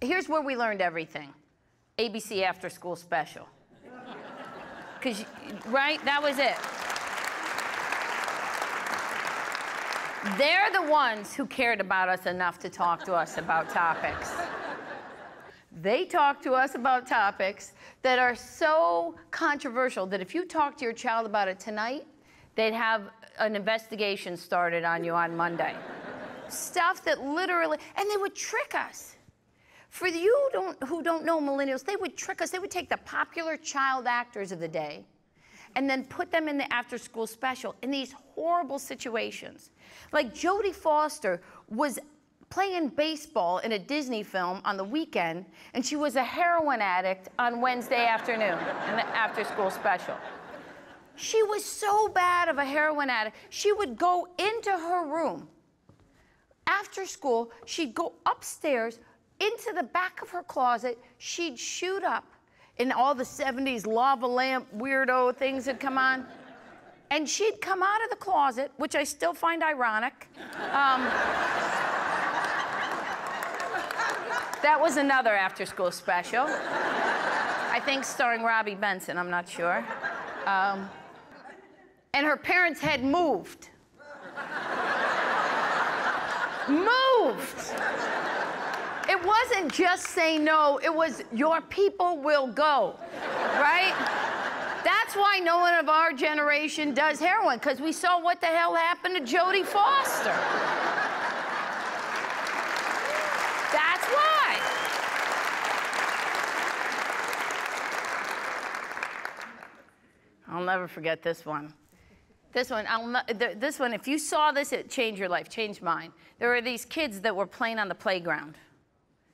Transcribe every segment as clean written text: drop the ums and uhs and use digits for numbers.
Here's where we learned everything. ABC After School Special. Right? That was it. They're the ones who cared about us enough to talk to us about topics. They talk to us about topics that are so controversial that if you talk to your child about it tonight, they'd have an investigation started on you on Monday. Stuff that literally, and they would trick us. For you who don't know millennials, they would trick us. They would take the popular child actors of the day and then put them in the after-school special in these horrible situations. Like Jodie Foster was playing baseball in a Disney film on the weekend, and she was a heroin addict on Wednesday afternoon in the after-school special. She was so bad of a heroin addict, she would go into her room. After school, she'd go upstairs into the back of her closet, she'd shoot up in all the 70s lava lamp weirdo things that come on. And she'd come out of the closet, which I still find ironic. That was another after-school special. I think starring Robbie Benson, I'm not sure. And her parents had moved. Moved! It wasn't just say no, it was your people will go, right? That's why no one of our generation does heroin, because we saw what the hell happened to Jodie Foster. That's why. I'll never forget this one. This one, if you saw this, it changed your life, changed mine. There were these kids that were playing on the playground.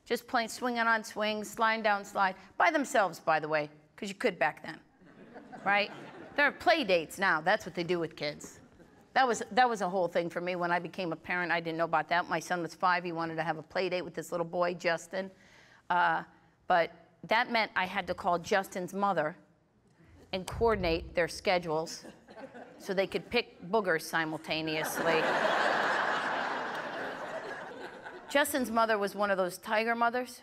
Just playing, swinging on swings, sliding down slide, by themselves, by the way, because you could back then, right? There are play dates now. That's what they do with kids. That was a whole thing for me. When I became a parent, I didn't know about that. My son was 5. He wanted to have a play date with this little boy, Justin. But that meant I had to call Justin's mother and coordinate their schedules so they could pick boogers simultaneously. Justin's mother was one of those tiger mothers,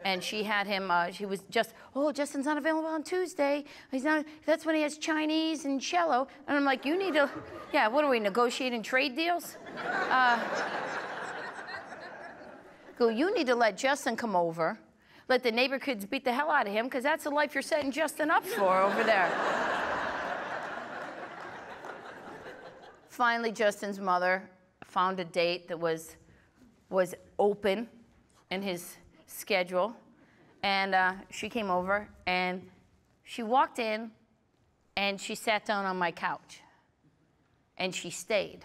and she had him, she was just, oh, Justin's not available on Tuesday. He's not, that's when he has Chinese and cello. And I'm like, you need to, yeah, what are we, negotiating trade deals? Go, you need to let Justin come over, let the neighbor kids beat the hell out of him, because that's the life you're setting Justin up for over there. Finally, Justin's mother found a date that was open in his schedule, and she came over, and she walked in, and she sat down on my couch, and she stayed.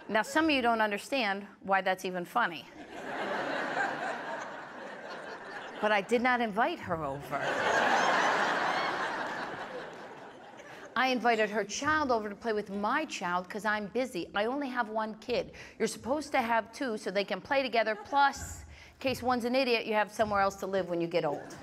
Now, some of you don't understand why that's even funny, but I did not invite her over. I invited her child over to play with my child because I'm busy. I only have one kid. You're supposed to have 2 so they can play together, plus, in case one's an idiot, you have somewhere else to live when you get old.